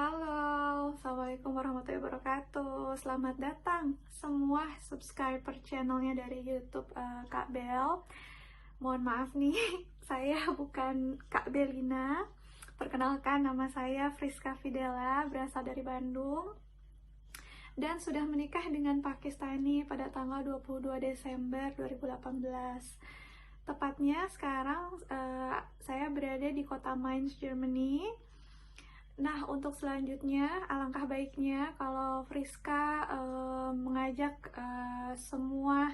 Halo, Assalamualaikum warahmatullahi wabarakatuh. Selamat datang semua subscriber channelnya dari YouTube Kak Bel. Mohon maaf nih, saya bukan Kak Belina. Perkenalkan, nama saya Friska Fidela, berasal dari Bandung dan sudah menikah dengan Pakistani pada tanggal 22 Desember 2018. Tepatnya sekarang saya berada di kota Mainz, Germany. Nah, untuk selanjutnya, alangkah baiknya kalau Friska mengajak semua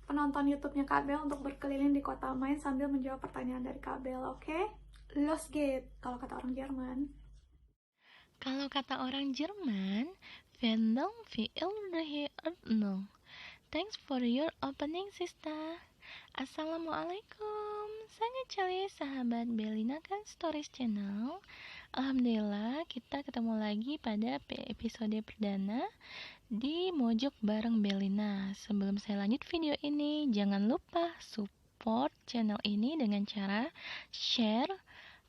penonton YouTube-nya Kak Bel untuk berkeliling di kota Mainz sambil menjawab pertanyaan dari Kak Bel, oke? Los geht, kalau kata orang Jerman. Kalau kata orang Jerman, Vielen wie ihr Ordnung. Thanks for your opening, sister. Assalamualaikum. Sangat cari sahabat Belina kan Stories Channel. Alhamdulillah kita ketemu lagi pada episode perdana di Mojok bareng Belina. Sebelum saya lanjut video ini, jangan lupa support channel ini dengan cara share,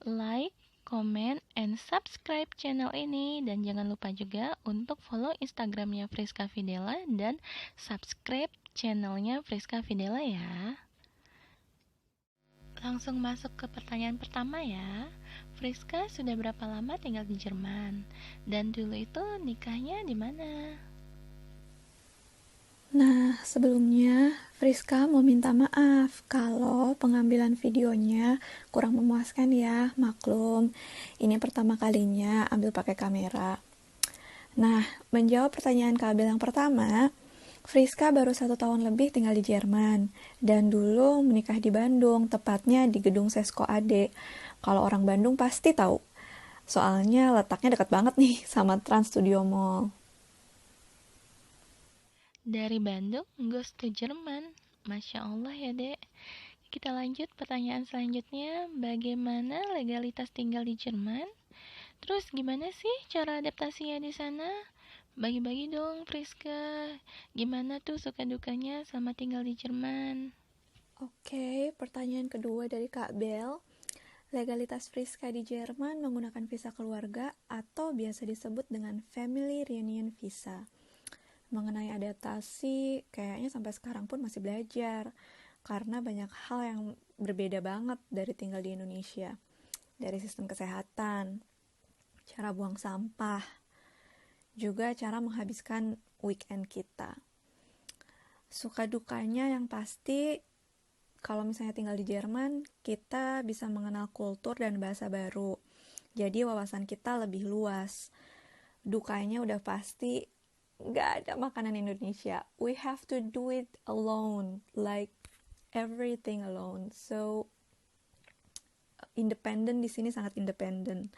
like, comment, and subscribe channel ini. Dan jangan lupa juga untuk follow Instagramnya Friska Fidela dan subscribe channelnya Friska Fidela ya. Langsung masuk ke pertanyaan pertama ya. Friska sudah berapa lama tinggal di Jerman? Dan dulu itu nikahnya di mana? Nah, sebelumnya Friska mau minta maaf kalau pengambilan videonya kurang memuaskan ya, maklum. Ini pertama kalinya ambil pakai kamera. Nah, menjawab pertanyaan Kabel yang pertama, Friska baru 1 tahun lebih tinggal di Jerman, dan dulu menikah di Bandung, tepatnya di gedung Sesko AD. Kalau orang Bandung pasti tahu, soalnya letaknya dekat banget nih sama Trans Studio Mall. Dari Bandung, goes to Jerman. Masya Allah ya dek. Kita lanjut pertanyaan selanjutnya. Bagaimana legalitas tinggal di Jerman? Terus gimana sih cara adaptasinya di sana? Bagi-bagi dong Friska. Gimana tuh suka dukanya selama tinggal di Jerman? Oke, pertanyaan kedua dari Kak Bel. Legalitas Friska di Jerman menggunakan visa keluarga atau biasa disebut dengan Family Reunion Visa. Mengenai adaptasi, kayaknya sampai sekarang pun masih belajar, karena banyak hal yang berbeda banget dari tinggal di Indonesia. Dari sistem kesehatan, cara buang sampah, juga cara menghabiskan weekend kita. Suka dukanya yang pasti, kalau misalnya tinggal di Jerman, kita bisa mengenal kultur dan bahasa baru. Jadi wawasan kita lebih luas. Dukanya udah pasti gak ada makanan Indonesia. We have to do it alone, like everything alone. So independen di sini sangat independen.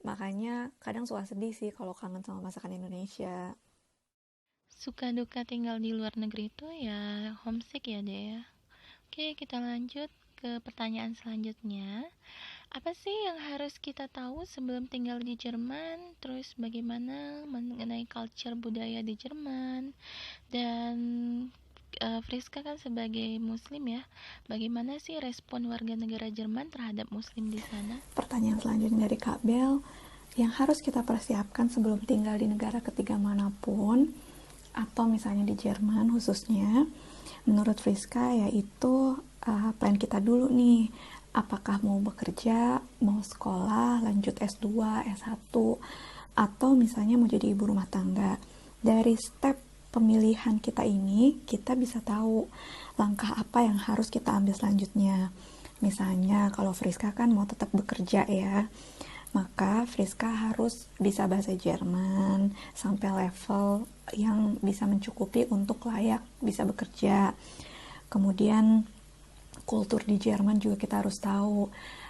Makanya kadang suka sedih sih kalau kangen sama masakan Indonesia. Suka duka tinggal di luar negeri itu ya homesick ya dek ya. Oke, kita lanjut ke pertanyaan selanjutnya. Apa sih yang harus kita tahu sebelum tinggal di Jerman? Terus bagaimana mengenai culture budaya di Jerman? Dan Friska kan sebagai muslim ya, bagaimana sih respon warga negara Jerman terhadap muslim di sana? Pertanyaan selanjutnya dari Kak Bel, yang harus kita persiapkan sebelum tinggal di negara ketiga manapun, atau misalnya di Jerman khususnya, menurut Friska yaitu plan kita dulu nih, apakah mau bekerja, mau sekolah, lanjut S2, S1, atau misalnya mau jadi ibu rumah tangga. Dari step pemilihan kita ini, kita bisa tahu langkah apa yang harus kita ambil selanjutnya. Misalnya kalau Friska kan mau tetap bekerja ya, maka Friska harus bisa bahasa Jerman sampai level yang bisa mencukupi untuk layak bisa bekerja. Kemudian kultur di Jerman juga kita harus tahu.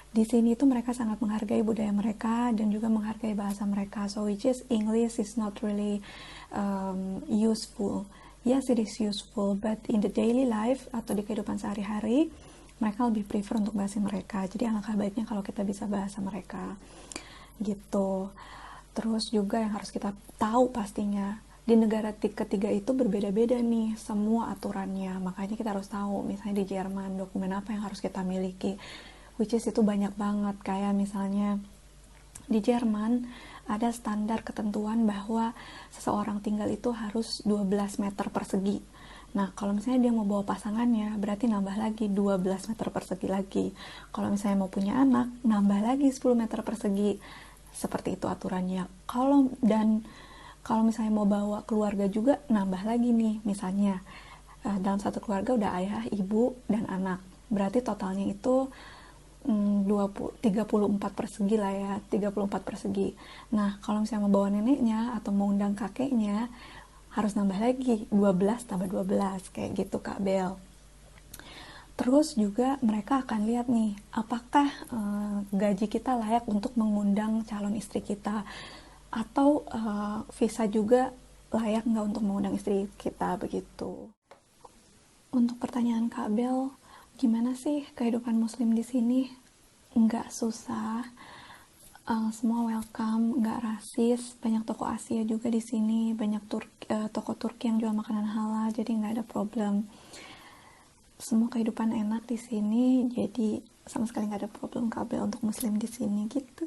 Di sini tuh mereka sangat menghargai budaya mereka dan juga menghargai bahasa mereka. So which is English is not really useful. Yes, it is useful, but in the daily life atau di kehidupan sehari-hari mereka lebih prefer untuk bahasa mereka. Jadi alangkah baiknya kalau kita bisa bahasa mereka gitu. Terus juga yang harus kita tahu pastinya, di negara ketiga itu berbeda-beda nih semua aturannya. Makanya kita harus tahu, misalnya di Jerman dokumen apa yang harus kita miliki, which is itu banyak banget. Kayak misalnya Di Jerman ada standar ketentuan bahwa seseorang tinggal itu harus 12 meter persegi. Nah, kalau misalnya dia mau bawa pasangannya, berarti nambah lagi 12 meter persegi lagi. Kalau misalnya mau punya anak, nambah lagi 10 meter persegi. Seperti itu aturannya. Kalau misalnya mau bawa keluarga juga, nambah lagi nih. Misalnya, dalam satu keluarga udah ayah, ibu, dan anak. Berarti totalnya itu 34 persegi lah ya, 34 persegi. Nah, kalau misalnya mau bawa neneknya atau mau undang kakeknya, harus nambah lagi 12 tambah 12 kayak gitu Kak Bel. Terus juga mereka akan lihat nih, apakah gaji kita layak untuk mengundang calon istri kita, atau visa juga layak nggak untuk mengundang istri kita begitu. Untuk pertanyaan Kak Bel, gimana sih kehidupan muslim di sini? Nggak susah, semua welcome, nggak rasis, banyak toko Asia juga di sini, banyak toko Turki yang jual makanan halal, jadi nggak ada problem. Semua kehidupan enak di sini, jadi sama sekali nggak ada problem Kak Bel untuk muslim di sini gitu.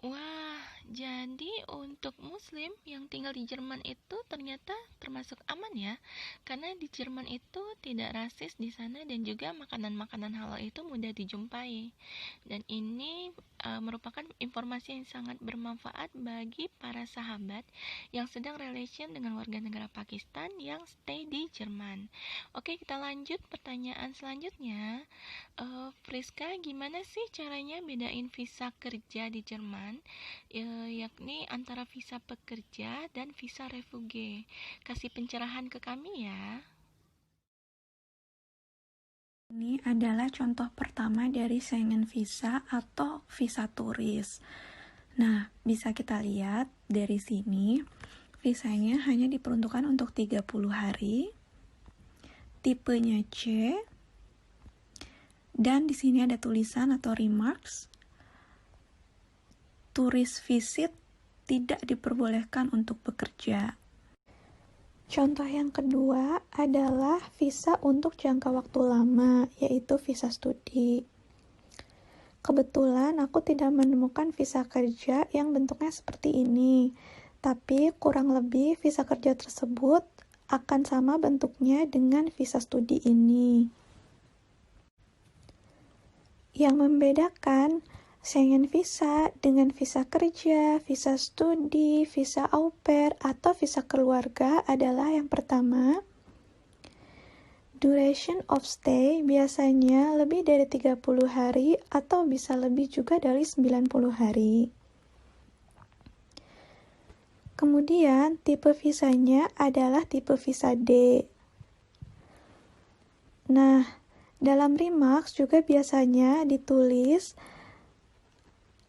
Wah, jadi untuk muslim yang tinggal di Jerman itu ternyata termasuk aman ya. Karena di Jerman itu tidak rasis di sana dan juga makanan-makanan halal itu mudah dijumpai. Dan ini merupakan informasi yang sangat bermanfaat bagi para sahabat yang sedang relation dengan warga negara Pakistan yang stay di Jerman. Oke, kita lanjut pertanyaan selanjutnya. Friska, gimana sih caranya bedain visa kerja di Jerman, yakni antara visa pekerja dan visa refuge? Kasih pencerahan ke kami ya. Ini adalah contoh pertama dari Schengen visa atau visa turis. Nah, bisa kita lihat dari sini, visanya hanya diperuntukkan untuk 30 hari, tipenya C, dan di sini ada tulisan atau remarks, turis visit tidak diperbolehkan untuk bekerja. Contoh yang kedua adalah visa untuk jangka waktu lama, yaitu visa studi. Kebetulan aku tidak menemukan visa kerja yang bentuknya seperti ini, tapi kurang lebih visa kerja tersebut akan sama bentuknya dengan visa studi ini. Yang membedakan Schengen visa dengan visa kerja, visa studi, visa au pair, atau visa keluarga adalah yang pertama, duration of stay biasanya lebih dari 30 hari atau bisa lebih juga dari 90 hari. Kemudian tipe visanya adalah tipe visa D. Nah, dalam remarks juga biasanya ditulis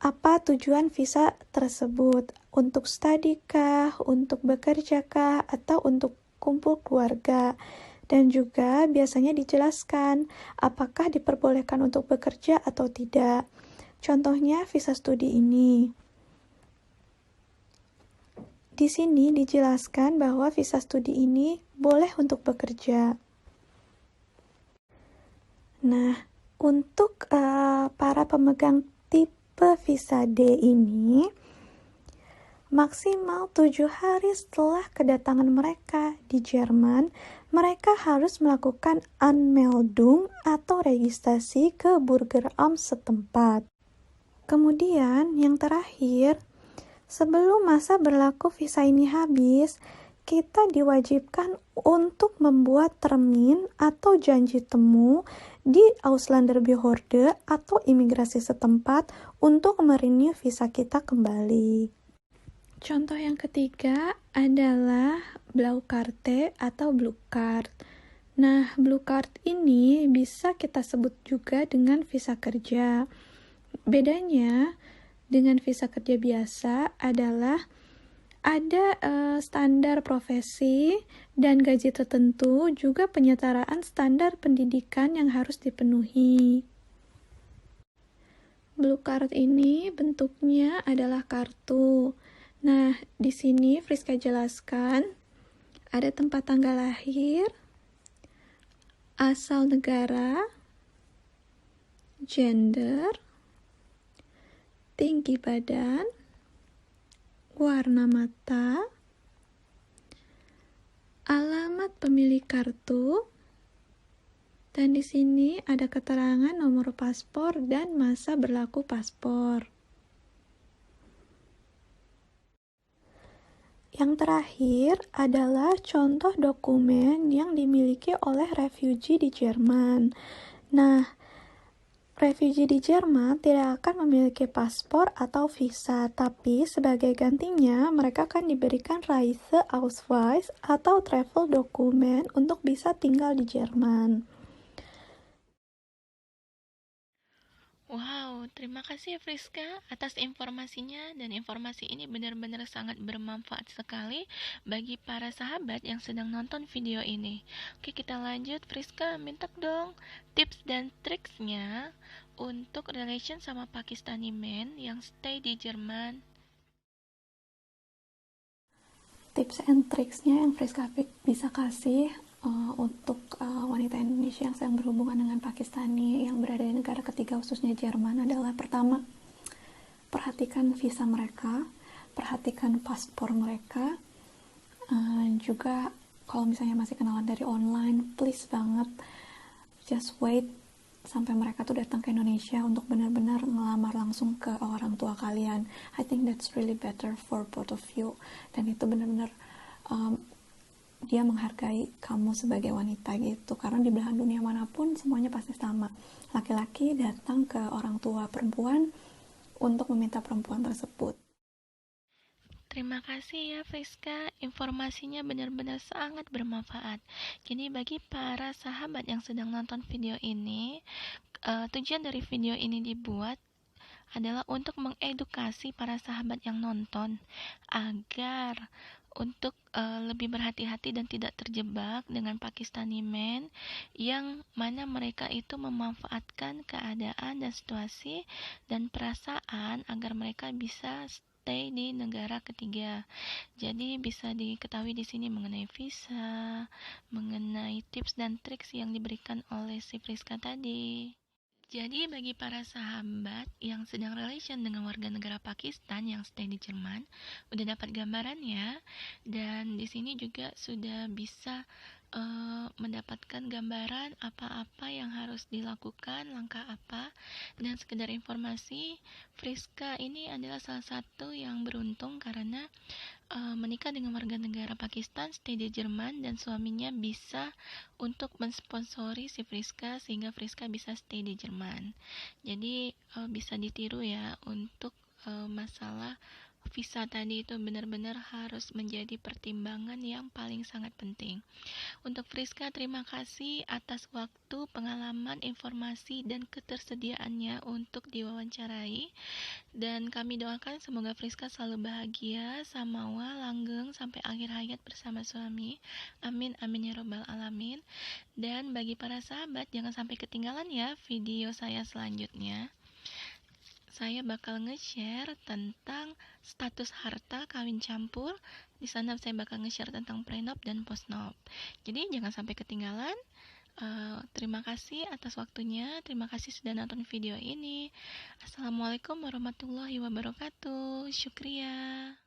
apa tujuan visa tersebut, untuk studi kah, untuk bekerja kah, atau untuk kumpul keluarga. Dan juga biasanya dijelaskan apakah diperbolehkan untuk bekerja atau tidak. Contohnya visa studi ini. Di sini dijelaskan bahwa visa studi ini boleh untuk bekerja. Nah, untuk para pemegang tipe visa D ini, maksimal 7 hari setelah kedatangan mereka di Jerman, mereka harus melakukan Anmeldung atau registrasi ke Bürgeramt setempat. Kemudian yang terakhir, sebelum masa berlaku visa ini habis, kita diwajibkan untuk membuat termin atau janji temu di Ausländerbehörde atau imigrasi setempat untuk merenew visa kita kembali. Contoh yang ketiga adalah Blaukarte atau Blue Card. Nah, Blue Card ini bisa kita sebut juga dengan visa kerja. Bedanya dengan visa kerja biasa adalah ada standar profesi dan gaji tertentu, juga penyetaraan standar pendidikan yang harus dipenuhi. Blue Card ini bentuknya adalah kartu. Nah, di sini Friska jelaskan ada tempat tanggal lahir, asal negara, gender, tinggi badan, warna mata, alamat pemilik kartu, dan di sini ada keterangan nomor paspor dan masa berlaku paspor. Yang terakhir adalah contoh dokumen yang dimiliki oleh refugee di Jerman. Nah, refugee di Jerman tidak akan memiliki paspor atau visa, tapi sebagai gantinya mereka akan diberikan Reiseausweis atau travel dokumen untuk bisa tinggal di Jerman. Wow, terima kasih Friska atas informasinya, dan informasi ini benar-benar sangat bermanfaat sekali bagi para sahabat yang sedang nonton video ini. Oke, kita lanjut. Friska, minta dong tips dan triksnya untuk relation sama Pakistani men yang stay di Jerman. Tips and tricksnya yang Friska bisa kasih untuk wanita Indonesia yang sedang berhubungan dengan Pakistani yang berada di negara ketiga khususnya Jerman adalah: pertama, perhatikan visa mereka, perhatikan paspor mereka, juga kalau misalnya masih kenalan dari online, please banget just wait sampai mereka tuh datang ke Indonesia untuk benar-benar ngelamar langsung ke orang tua kalian. I think that's really better for both of you, dan itu benar-benar dia menghargai kamu sebagai wanita gitu, karena di belahan dunia manapun semuanya pasti sama, laki-laki datang ke orang tua perempuan untuk meminta perempuan tersebut. Terima kasih ya Friska, informasinya benar-benar sangat bermanfaat. Jadi bagi para sahabat yang sedang nonton video ini, tujuan dari video ini dibuat adalah untuk mengedukasi para sahabat yang nonton agar untuk lebih berhati-hati dan tidak terjebak dengan Pakistani men yang mana mereka itu memanfaatkan keadaan dan situasi dan perasaan agar mereka bisa stay di negara ketiga. Jadi bisa diketahui di sini mengenai visa, mengenai tips dan triks yang diberikan oleh si Friska tadi. Jadi bagi para sahabat yang sedang relation dengan warga negara Pakistan yang stay di Jerman, udah dapat gambarannya, dan di sini juga sudah bisa mendapatkan gambaran apa-apa yang harus dilakukan, langkah apa. Dan sekedar informasi, Friska ini adalah salah satu yang beruntung karena menikah dengan warga negara Pakistan, stay di Jerman, dan suaminya bisa untuk mensponsori si Friska sehingga Friska bisa stay di Jerman. Jadi bisa ditiru ya untuk masalah visa tadi, itu benar-benar harus menjadi pertimbangan yang paling sangat penting. Untuk Friska, terima kasih atas waktu, pengalaman, informasi, dan ketersediaannya untuk diwawancarai. Dan kami doakan semoga Friska selalu bahagia, samawa, langgeng sampai akhir hayat bersama suami. Amin, amin ya robbal alamin. Dan bagi para sahabat, jangan sampai ketinggalan ya video saya selanjutnya. Saya bakal nge-share tentang status harta kawin campur. Di sana saya bakal nge-share tentang prenup dan postnup. Jadi jangan sampai ketinggalan. Terima kasih atas waktunya. Terima kasih sudah nonton video ini. Assalamualaikum warahmatullahi wabarakatuh. Syukriya.